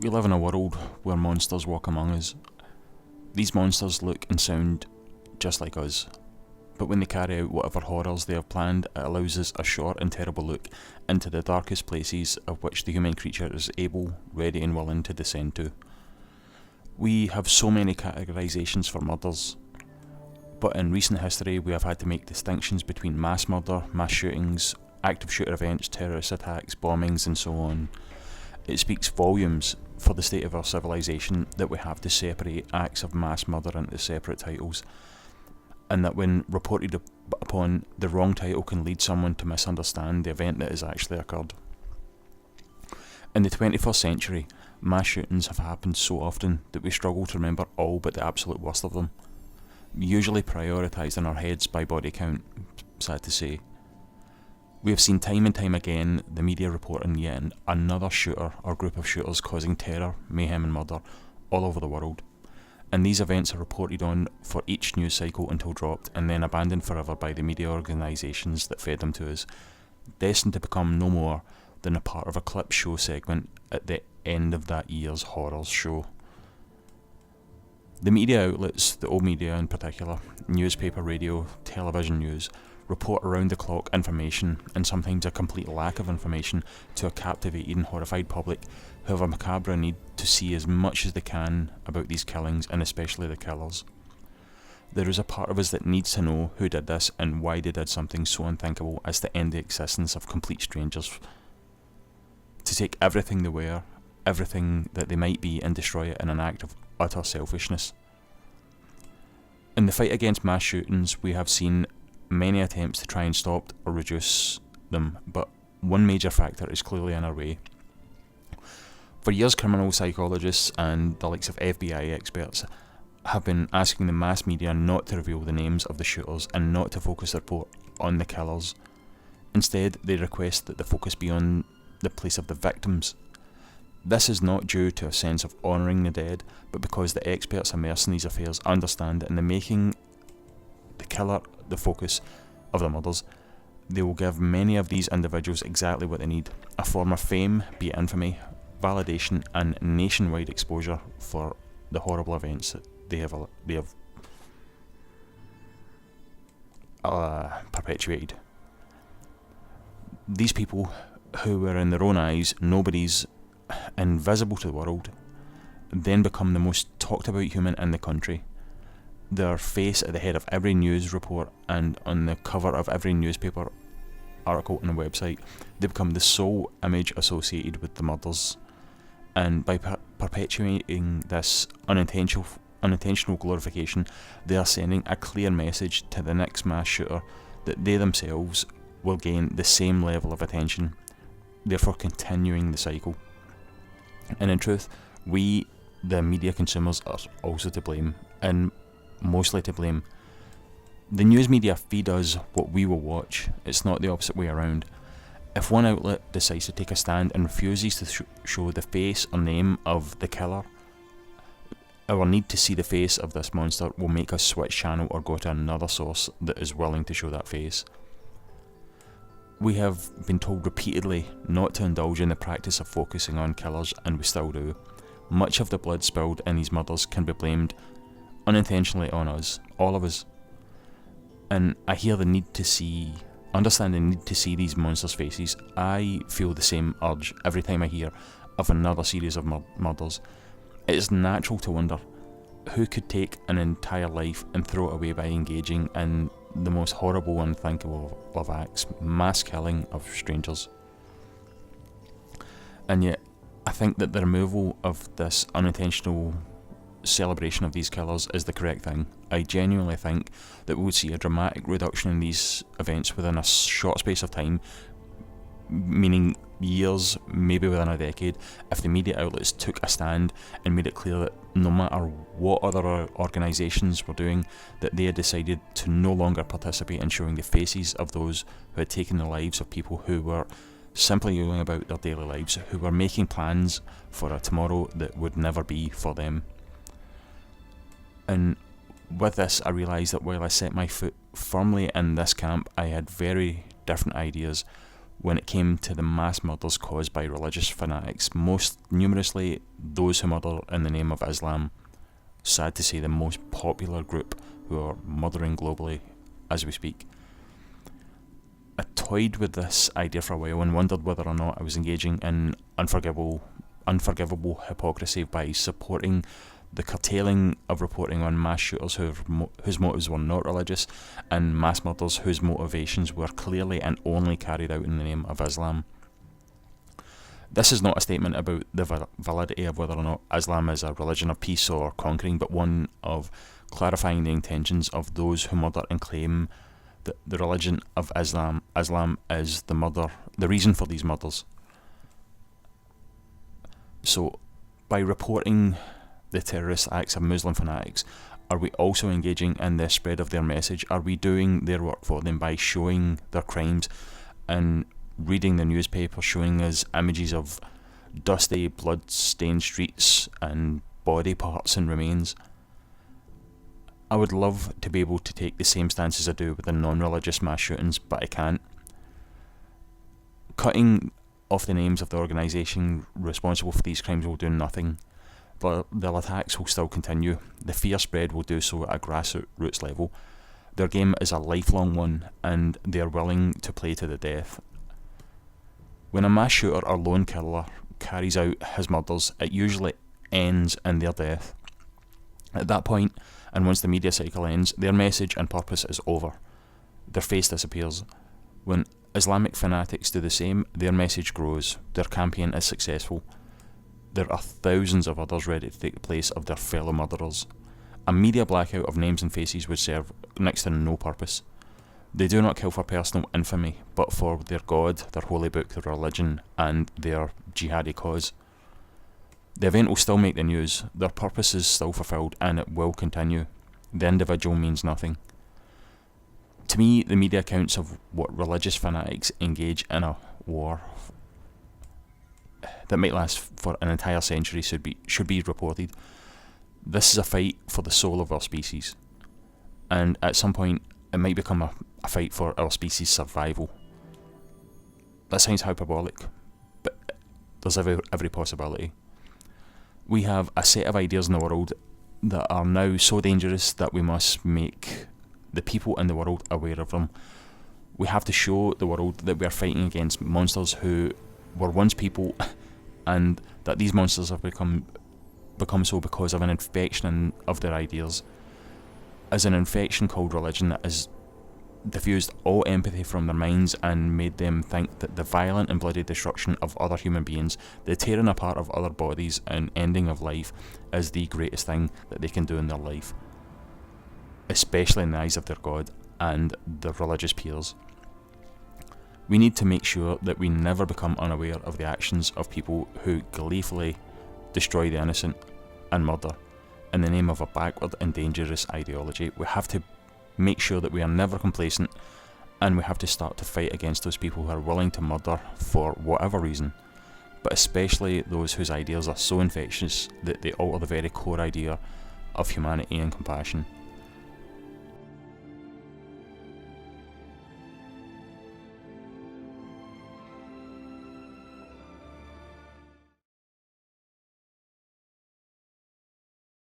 We live in a world where monsters walk among us. These monsters look and sound just like us, but when they carry out whatever horrors they have planned, it allows us a short and terrible look into the darkest places of which the human creature is able, ready and willing to descend to. We have so many categorisations for murders, but in recent history we have had to make distinctions between mass murder, mass shootings, active shooter events, terrorist attacks, bombings and so on. It speaks volumes for the state of our civilization that we have to separate acts of mass murder into separate titles, and that when reported upon, the wrong title can lead someone to misunderstand the event that has actually occurred. In the 21st century, mass shootings have happened so often that we struggle to remember all but the absolute worst of them, usually prioritised in our heads by body count, sad to say. We have seen time and time again the media reporting yet another shooter or group of shooters causing terror, mayhem and murder all over the world, and these events are reported on for each news cycle until dropped and then abandoned forever by the media organisations that fed them to us, destined to become no more than a part of a clip show segment at the end of that year's horrors show. The media outlets, the old media in particular, newspaper, radio, television news, report around-the-clock information, and sometimes a complete lack of information, to a captivated and horrified public who have a macabre need to see as much as they can about these killings, and especially the killers. There is a part of us that needs to know who did this and why they did something so unthinkable as to end the existence of complete strangers, to take everything they were, everything that they might be, and destroy it in an act of utter selfishness. In the fight against mass shootings, we have seen many attempts to try and stop or reduce them, but one major factor is clearly in our way. For years, criminal psychologists and the likes of FBI experts have been asking the mass media not to reveal the names of the shooters and not to focus their report on the killers. Instead, they request that the focus be on the place of the victims. This is not due to a sense of honouring the dead, but because the experts immersed in these affairs understand that in the making the killer the focus of the murders, they will give many of these individuals exactly what they need: a form of fame, be it infamy, validation and nationwide exposure for the horrible events that they have perpetuated. These people, who were in their own eyes nobodies, invisible to the world, then become the most talked about human in the country. Their face at the head of every news report and on the cover of every newspaper article and website, they become the sole image associated with the murders. And by perpetuating this unintentional glorification, they are sending a clear message to the next mass shooter that they themselves will gain the same level of attention, therefore continuing the cycle. And in truth, we, the media consumers, are also to blame, and mostly to blame. The news media feed us what we will watch. It's not the opposite way around. If one outlet decides to take a stand and refuses to show the face or name of the killer, our need to see the face of this monster will make us switch channel or go to another source that is willing to show that face. We have been told repeatedly not to indulge in the practice of focusing on killers, and we still do. Much of the blood spilled in these murders can be blamed unintentionally on us, all of us. And I hear the need to see, understand the need to see these monsters' faces. I feel the same urge every time I hear of another series of murders. It is natural to wonder who could take an entire life and throw it away by engaging in the most horrible and unthinkable of acts, mass killing of strangers. And yet, I think that the removal of this unintentional celebration of these killers is the correct thing. I genuinely think that we would see a dramatic reduction in these events within a short space of time, meaning years, maybe within a decade, if the media outlets took a stand and made it clear that no matter what other organisations were doing, that they had decided to no longer participate in showing the faces of those who had taken the lives of people who were simply going about their daily lives, who were making plans for a tomorrow that would never be for them. And with this, I realised that while I set my foot firmly in this camp, I had very different ideas when it came to the mass murders caused by religious fanatics, most numerously those who murder in the name of Islam. Sad to say, the most popular group who are murdering globally as we speak. I toyed with this idea for a while and wondered whether or not I was engaging in unforgivable hypocrisy by supporting the curtailing of reporting on mass shooters whose motives were not religious, and mass murders whose motivations were clearly and only carried out in the name of Islam. This is not a statement about the validity of whether or not Islam is a religion of peace or conquering, but one of clarifying the intentions of those who murder and claim that the religion of Islam is the reason for these murders. So, by reporting the terrorist acts of Muslim fanatics, are we also engaging in the spread of their message? Are we doing their work for them by showing their crimes and reading the newspaper showing us images of dusty, blood-stained streets and body parts and remains? I would love to be able to take the same stance as I do with the non-religious mass shootings, but I can't. Cutting off the names of the organisation responsible for these crimes will do nothing. Their attacks will still continue. The fear spread will do so at a grassroots level. Their game is a lifelong one, and they are willing to play to the death. When a mass shooter or lone killer carries out his murders, it usually ends in their death. At that point, and once the media cycle ends, their message and purpose is over. Their face disappears. When Islamic fanatics do the same, their message grows. Their campaign is successful. There are thousands of others ready to take the place of their fellow murderers. A media blackout of names and faces would serve next to no purpose. They do not kill for personal infamy, but for their God, their holy book, their religion, and their jihadi cause. The event will still make the news, their purpose is still fulfilled, and it will continue. The individual means nothing. To me, the media accounts of what religious fanatics engage in a war that might last for an entire century should be reported. This is a fight for the soul of our species, and at some point it might become a fight for our species' survival. That sounds hyperbolic, but there's every possibility. We have a set of ideas in the world that are now so dangerous that we must make the people in the world aware of them. We have to show the world that we are fighting against monsters who were once people, and that these monsters have become so because of an infection of their ideas. As an infection called religion that has diffused all empathy from their minds and made them think that the violent and bloody destruction of other human beings, the tearing apart of other bodies and ending of life, is the greatest thing that they can do in their life, especially in the eyes of their God and their religious peers. We need to make sure that we never become unaware of the actions of people who gleefully destroy the innocent and murder in the name of a backward and dangerous ideology. We have to make sure that we are never complacent, and we have to start to fight against those people who are willing to murder for whatever reason, but especially those whose ideas are so infectious that they alter the very core idea of humanity and compassion.